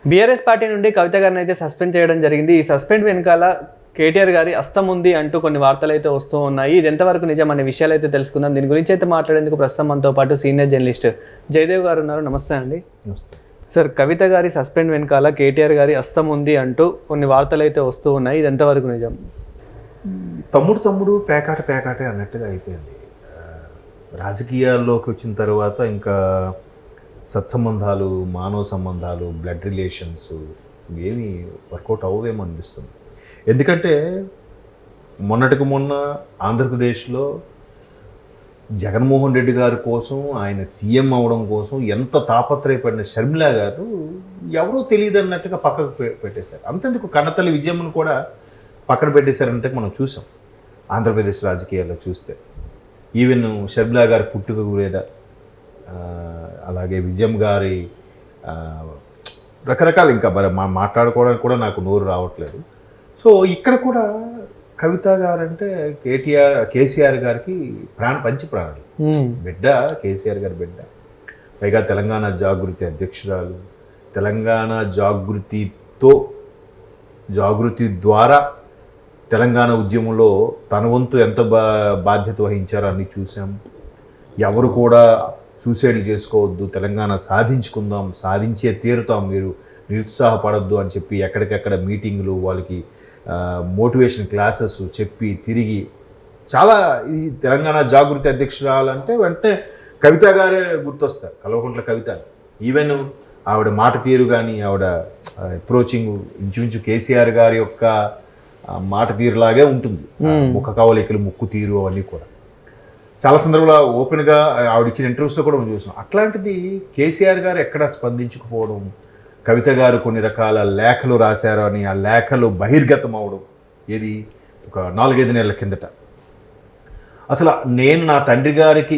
BRS party నుండి కవిత గారిని అయితే సస్పెండ్ చేయడం జరిగింది. ఈ సస్పెండ్ వెనకాల కేటీఆర్ గారి హస్తం ఉంది అంటూ కొన్ని వార్తలు అయితే వస్తూ ఉన్నాయి. ఇది ఎంతవరకు నిజం అనే విషయాలు అయితే తెలుసుకుందాం. దీని గురించి అయితే మాట్లాడేందుకు ప్రస్తుతం మనతో పాటు సీనియర్ జర్నలిస్ట్ జయదేవ్ గారు ఉన్నారు. నమస్తే అండి. నమస్తే సార్, కవిత గారి సస్పెండ్ వెనకాల కేటీఆర్ గారి హస్తం ఉంది అంటూ కొన్ని వార్తలు అయితే వస్తూ ఉన్నాయి. ఇది ఎంతవరకు నిజం? తమ్ముడు పేకాటే అన్నట్టుగా అయిపోయింది. రాజకీయాల్లోకి వచ్చిన తర్వాత ఇంకా సత్సంబంధాలు, మానవ సంబంధాలు, బ్లడ్ రిలేషన్స్ ఏమీ వర్కౌట్ అవ్వేమో అనిపిస్తుంది. ఎందుకంటే మొన్నటికి మొన్న ఆంధ్రప్రదేశ్లో జగన్మోహన్ రెడ్డి గారి కోసం, ఆయన సీఎం అవడం కోసం ఎంత తాపత్రయపడిన షర్మిల గారు ఎవరో తెలియదు అన్నట్టుగా పక్కకు పెట్టేశారు. అంతెందుకు కన్నతల్లి విజయమ్మను కూడా పక్కన పెట్టేశారంటే మనం చూసాం ఆంధ్రప్రదేశ్ రాజకీయాల్లో చూస్తే. ఈవెన్ షర్మిల గారి పుట్టుక కూడా, అలాగే విజయం గారి రకరకాల ఇంకా మరి మాట్లాడుకోవడానికి కూడా నాకు నోరు రావట్లేదు. సో ఇక్కడ కూడా కవిత గారు అంటే కేసీఆర్ గారికి పంచి ప్రాణాలు. బిడ్డ కేసీఆర్ గారి బిడ్డ, పైగా తెలంగాణ జాగృతి అధ్యక్షురాలు. తెలంగాణ జాగృతి ద్వారా తెలంగాణ ఉద్యమంలో తన వంతు ఎంత బాధ్యత వహించారో అన్నీ చూసాం. ఎవరు కూడా సూసైడ్ చేసుకోవద్దు, తెలంగాణ సాధించుకుందాం, సాధించే తీరుతాం, మీరు నిరుత్సాహపడద్దు అని చెప్పి ఎక్కడికెక్కడ మీటింగులు, వాళ్ళకి మోటివేషన్ క్లాసెస్ చెప్పి తిరిగి చాలా ఈ తెలంగాణ జాగృతి అధ్యక్షురాలు అంటే వెంటనే కవిత గారే గుర్తొస్తారు, కల్వకుంట్ల కవిత. ఈవెన్ ఆవిడ మాట తీరు కానీ, ఆవిడ అప్రోచింగ్ ఇంచుమించు కేసీఆర్ గారి యొక్క మాట తీరులాగే ఉంటుంది. ముఖ కవలికలు, ముక్కు తీరు అవన్నీ కూడా చాలా సందర్భంలో ఓపెన్గా ఆవిడ ఇచ్చిన ఇంటర్వ్యూస్లో కూడా మనం చూసాం. అట్లాంటిది కేసీఆర్ గారు ఎక్కడ స్పందించకపోవడం, కవిత గారు కొన్ని రకాల లేఖలు రాశారు అని ఆ లేఖలు బహిర్గతం అవడం, ఏది ఒక 4-5 నెలల కిందట. అసలు నేను నా తండ్రి గారికి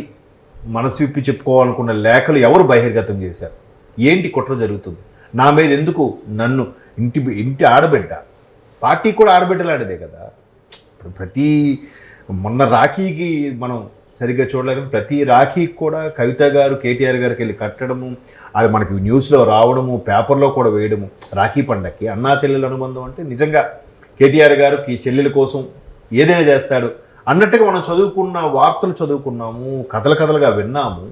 మనసు విప్పి చెప్పుకోవాలనుకున్న లేఖలు ఎవరు బహిర్గతం చేశారు? ఏంటి కుట్ర జరుగుతుంది నా మీద? ఎందుకు నన్ను ఇంటి ఆడబిడ్డ, పార్టీ కూడా ఆడబిడ్డలాంటిదే కదా. మొన్న రాఖీకి మనం సరిగ్గా చూడలేదు, ప్రతి రాఖీకి కూడా కవిత గారు కేటీఆర్ గారికి వెళ్ళి కట్టడము, అది మనకి న్యూస్లో రావడము, పేపర్లో కూడా వేయడము. రాఖీ పండగకి అన్నా చెల్లెల అనుబంధం అంటే నిజంగా కేటీఆర్ గారికి చెల్లెల కోసం ఏదైనా చేస్తాడు అన్నట్టుగా మనం వార్తలు చదువుకున్నాము, కథలుగా విన్నాము.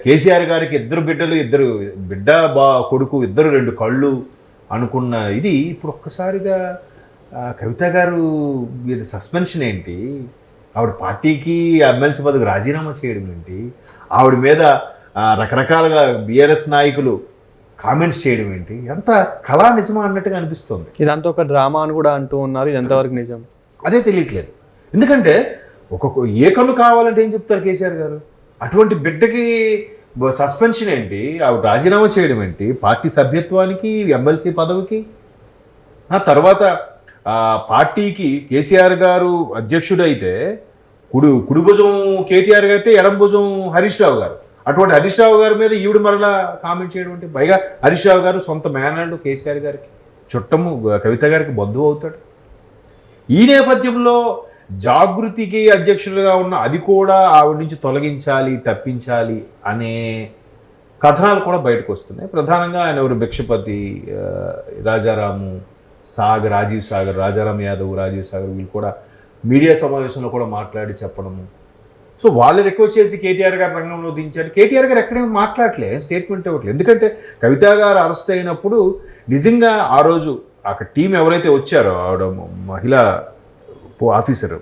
కేసీఆర్ గారికి 2 బిడ్డలు, 2 బిడ్డ కొడుకు, 2 కళ్ళు అనుకున్న ఇది ఇప్పుడు ఒక్కసారిగా కవిత గారు మీద సస్పెన్షన్ ఏంటి? ఆవిడ పార్టీకి ఎమ్మెల్సీ పదవికి రాజీనామా చేయడం ఏంటి? ఆవిడ మీద రకరకాలుగా బీఆర్ఎస్ నాయకులు కామెంట్స్ చేయడం ఏంటి? ఎంత కళా నిజమా అన్నట్టుగా అనిపిస్తుంది. ఇదంతా ఒక డ్రామా అని కూడా అంటూ ఉన్నారు. ఇది ఎంతవరకు నిజం అదే తెలియట్లేదు. ఎందుకంటే ఏ కన్ను కావాలంటే ఏం చెప్తారు కేసీఆర్ గారు? అటువంటి బిడ్డకి సస్పెన్షన్ ఏంటి? ఆవిడ రాజీనామా చేయడం ఏంటి? పార్టీ సభ్యత్వానికి, ఎమ్మెల్సీ పదవికి. తర్వాత పార్టీకి కేసీఆర్ గారు అధ్యక్షుడు అయితే కుడి భుజం కేటీఆర్ గారు అయితే ఎడం భుజం హరీష్ రావు గారు. అటువంటి హరీష్ రావు గారి మీద ఈవిడ మరలా కామెంట్ చేయడం అంటే, పైగా హరీష్ రావు గారు సొంత మేనల్డ్ కేసీఆర్ గారికి, చుట్టము కవిత గారికి బంధువు అవుతాడు. ఈ నేపథ్యంలో జాగృతికి అధ్యక్షులుగా ఉన్న అది కూడా ఆవిడ నుంచి తొలగించాలి, తప్పించాలి అనే కథనాలు కూడా బయటకు వస్తున్నాయి. ప్రధానంగా ఆయన ఎవరు భిక్షపతి, రాజారాము సాగర్, రాజీవ్ సాగర్, రాజారాం యాదవ్, రాజీవ్ సాగర్ వీళ్ళు కూడా మీడియా సమావేశంలో కూడా మాట్లాడి చెప్పడము. సో వాళ్ళు రిక్వెస్ట్ చేసి కేటీఆర్ గారు రంగంలో దించారు. కేటీఆర్ గారు ఎక్కడేమో మాట్లాడలే, స్టేట్మెంట్ ఇవ్వట్లేదు. ఎందుకంటే కవిత గారు అరెస్ట్ అయినప్పుడు నిజంగా ఆ రోజు అక్కడ టీం ఎవరైతే వచ్చారో, ఆవిడ మహిళా ఆఫీసర్,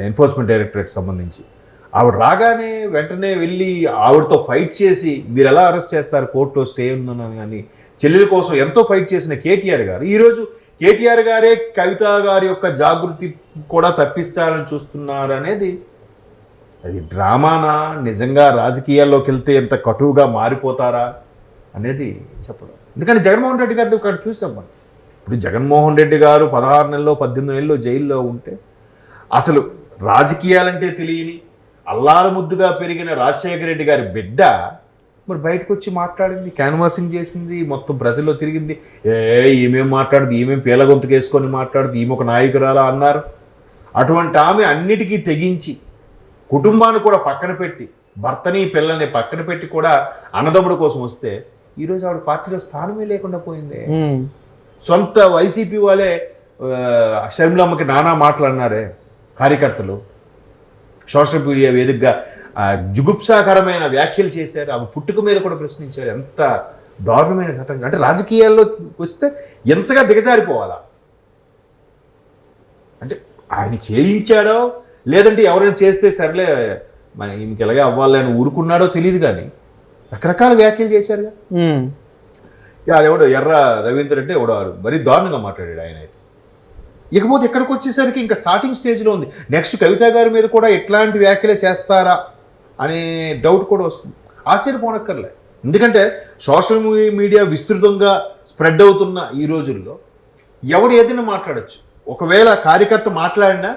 ఎన్ఫోర్స్మెంట్ డైరెక్టరేట్ సంబంధించి, ఆవిడ రాగానే వెంటనే వెళ్ళి ఆవిడతో ఫైట్ చేసి, మీరు ఎలా అరెస్ట్ చేస్తారు, కోర్టులో స్టే ఉందని కానీ చెల్లెల కోసం ఎంతో ఫైట్ చేసిన కేటీఆర్ గారు ఈరోజు కేటీఆర్ గారే కవిత గారి యొక్క జాగృతి కూడా తప్పిస్తారని చూస్తున్నారు అనేది, అది డ్రామానా, నిజంగా రాజకీయాల్లోకి వెళ్తే ఎంత కటువుగా మారిపోతారా అనేది చెప్పడం. ఎందుకంటే జగన్మోహన్ రెడ్డి గారిది ఒకటి చూసాం మనం. ఇప్పుడు జగన్మోహన్ రెడ్డి గారు 16 నెలలు 18 నెలలు జైల్లో ఉంటే, అసలు రాజకీయాలంటే తెలియని అల్లారు ముద్దుగా పెరిగిన రాజశేఖర రెడ్డి గారి బిడ్డ మరి బయటకు వచ్చి మాట్లాడింది, క్యాన్వాసింగ్ చేసింది, మొత్తం ప్రజల్లో తిరిగింది. ఏమేం మాట్లాడుతుంది, ఏమేం పీలగొంతుకు వేసుకొని మాట్లాడుతుంది, ఈమె ఒక నాయకురాలా అన్నారు. అటువంటి ఆమె అన్నిటికీ తెగించి కుటుంబాన్ని కూడా పక్కన పెట్టి, భర్తని పిల్లల్ని పక్కన పెట్టి కూడా అన్నదమ్ముడు కోసం వస్తే ఈరోజు ఆవిడ పార్టీలో స్థానమే లేకుండా పోయింది. ఉమ్. సొంత వైసీపీ వాళ్ళే షర్మిలమ్మకి నానా మాట్లాడినారే కార్యకర్తలు, సోషల్ మీడియా వేదికగా జుగుప్సాకరమైన వ్యాఖ్యలు చేశారు. ఆమె పుట్టుక మీద కూడా ప్రశ్నించారు. ఎంత దారుణమైన ఘటన అంటే రాజకీయాల్లో వస్తే ఎంతగా దిగజారిపోవాలా అంటే ఆయన చేయించాడో లేదంటే ఎవరైనా చేస్తే సర్లే ఈమెకి ఎలాగే అవ్వాలి అని ఊరుకున్నాడో తెలియదు, కానీ రకరకాల వ్యాఖ్యలు చేశారుగా. ఎవడో ఎర్ర రవీంద్ర అంటే ఎవడో మరీ దారుణంగా మాట్లాడాడు ఆయన అయితే. ఇకపోతే ఇక్కడికి వచ్చేసరికి ఇంకా స్టార్టింగ్ స్టేజ్లో ఉంది. నెక్స్ట్ కవిత గారి మీద కూడా ఎట్లాంటి వ్యాఖ్యలే చేస్తారా అనే డౌట్ కూడా వస్తుంది. ఆశ్చర్యపోనక్కర్లే, ఎందుకంటే సోషల్ మీడియా విస్తృతంగా స్ప్రెడ్ అవుతున్న ఈ రోజుల్లో ఎవడు ఏదైనా మాట్లాడచ్చు. ఒకవేళ కార్యకర్త మాట్లాడినా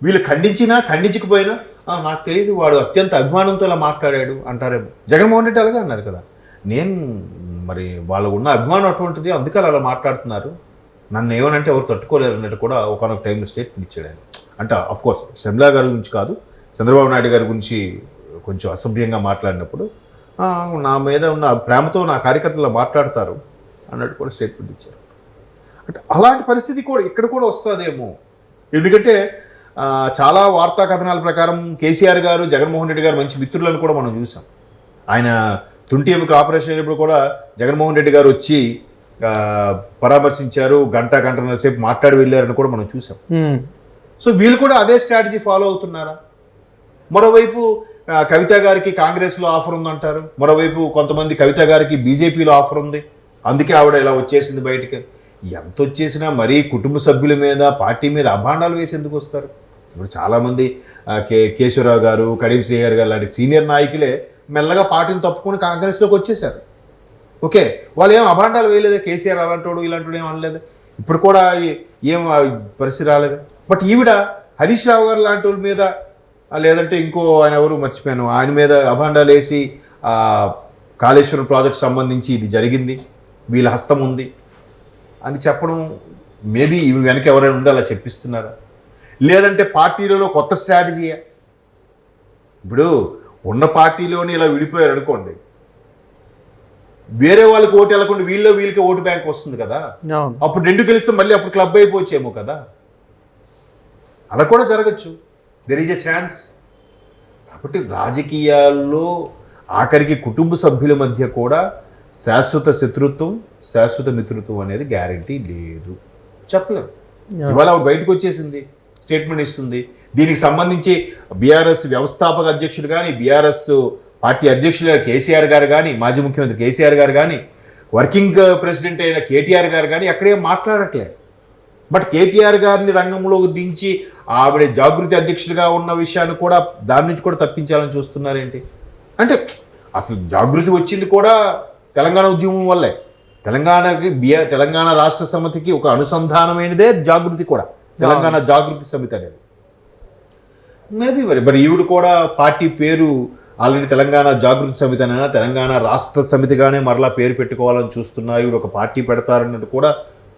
వీళ్ళు ఖండించినా ఖండించకపోయినా నాకు తెలియదు వాడు అత్యంత అభిమానంతో అలా మాట్లాడాడు అంటారేమో. జగన్మోహన్ రెడ్డి అలాగే అన్నారు కదా, నేను మరి వాళ్ళకు ఉన్న అభిమానం అటువంటిది అందుకే అలా మాట్లాడుతున్నారు, నన్ను ఏమనంటే ఎవరు తట్టుకోలేరు అన్నట్టు కూడా ఒకనొక టైంలో స్టేట్మెంట్ ఇచ్చాడు ఆయన. అంటే అఫ్కోర్స్ షర్మిలా గారి గురించి కాదు, చంద్రబాబు నాయుడు గారి గురించి కొంచెం అసభ్యంగా మాట్లాడినప్పుడు నా మీద ఉన్న ప్రేమతో నా కార్యకర్తలు మాట్లాడతారు అన్నట్టు కూడా స్టేట్మెంట్ ఇచ్చారు. అంటే అలాంటి పరిస్థితి కూడా ఇక్కడ కూడా వస్తుందేమో. ఎందుకంటే చాలా వార్తా కథనాల ప్రకారం కేసీఆర్ గారు జగన్మోహన్ రెడ్డి గారు మంచి మిత్రులను కూడా మనం చూసాం. ఆయన తుంటి ఎముక ఆపరేషన్ అయినప్పుడు కూడా జగన్మోహన్ రెడ్డి గారు వచ్చి పరామర్శించారు, గంటన్నర సేపు మాట్లాడి వెళ్ళారని కూడా మనం చూసాం. సో వీళ్ళు కూడా అదే స్ట్రాటజీ ఫాలో అవుతున్నారా? మరోవైపు కవిత గారికి కాంగ్రెస్లో ఆఫర్ ఉందంటారు, మరోవైపు కొంతమంది కవిత గారికి బీజేపీలో ఆఫర్ ఉంది, అందుకే ఆవిడ ఇలా వచ్చేసింది బయటికి. ఎంత వచ్చేసినా మరీ కుటుంబ సభ్యుల మీద పార్టీ మీద అభాండాలు వేసి ఎందుకు వస్తారు? ఇప్పుడు చాలామంది కేశవరావు గారు, కడియం శ్రీహరి గారు లాంటి సీనియర్ నాయకులే మెల్లగా పార్టీని తప్పుకొని కాంగ్రెస్లోకి వచ్చేసారు. ఓకే, వాళ్ళు ఏం అభాండాలు వేయలేదు, కేసీఆర్ అలాంటోడు ఇలాంటి ఏం అనలేదు, ఇప్పుడు కూడా ఏం పరిస్థితి రాలేదు. బట్ ఈవిడ హరీష్ రావు గారు లాంటి వాళ్ళ మీద లేదంటే ఇంకో ఆయన ఎవరు మర్చిపోయాను, ఆయన మీద అభాండాలు వేసి కాళేశ్వరం ప్రాజెక్ట్ సంబంధించి ఇది జరిగింది, వీళ్ళ హస్తం ఉంది అని చెప్పడం, మేబీ ఇవి వెనక ఎవరైనా ఉండి అలా చెప్పిస్తున్నారా? లేదంటే పార్టీలలో కొత్త స్ట్రాటజీయా? ఇప్పుడు ఉన్న పార్టీలోనే ఇలా విడిపోయారు అనుకోండి, వేరే వాళ్ళకి ఓటు వెళ్ళకుండా వీళ్ళకి ఓటు బ్యాంక్ వస్తుంది కదా, అప్పుడు రెండు కలిస్తే మళ్ళీ అప్పుడు క్లబ్ అయిపోవచ్చేమో కదా, అలా కూడా జరగచ్చు. There is a chance. కాబట్టి రాజకీయాల్లో ఆఖరికి కుటుంబ సభ్యుల మధ్య కూడా శాశ్వత శత్రుత్వం, శాశ్వత మిత్రుత్వం అనేది గ్యారంటీ లేదు, చెప్పలేము. ఇవాళ ఆవిడ బయటకు వచ్చేసింది, స్టేట్మెంట్ ఇస్తుంది. దీనికి సంబంధించి బీఆర్ఎస్ వ్యవస్థాపక అధ్యక్షుడు కానీ, బీఆర్ఎస్ పార్టీ అధ్యక్షులు కేసీఆర్ గారు కానీ, మాజీ ముఖ్యమంత్రి కేసీఆర్ గారు కానీ, వర్కింగ్ ప్రెసిడెంట్ అయిన కేటీఆర్ గారు కానీ అక్కడేం మాట్లాడట్లేదు. బట్ కేటీఆర్ గారిని రంగంలోకి దించి ఆవిడ జాగృతి అధ్యక్షుడిగా ఉన్న విషయాన్ని కూడా దాని నుంచి కూడా తప్పించాలని చూస్తున్నారేంటి? అంటే అసలు జాగృతి వచ్చింది కూడా తెలంగాణ ఉద్యమం వల్లే. తెలంగాణ రాష్ట్ర సమితికి ఒక అనుసంధానమైనదే జాగృతి కూడా, తెలంగాణ జాగృతి సమితి అనేది. మేబీ మరి ఈవిడ కూడా పార్టీ పేరు ఆల్రెడీ తెలంగాణ జాగృతి సమితి అయినా తెలంగాణ రాష్ట్ర సమితిగానే మరలా పేరు పెట్టుకోవాలని చూస్తున్నారు. ఈవిడ ఒక పార్టీ పెడతారన్నట్టు కూడా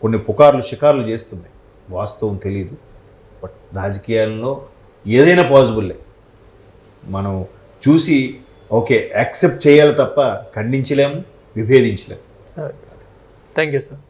కొన్ని పుకార్లు షికార్లు చేస్తున్నాయి. వాస్తవం తెలియదు. బట్ రాజకీయాల్లో ఏదైనా పాసిబుల్లే. మనం చూసి ఓకే యాక్సెప్ట్ చేయాలి తప్ప ఖండించలేము, విభేదించలేము. Thank you sir.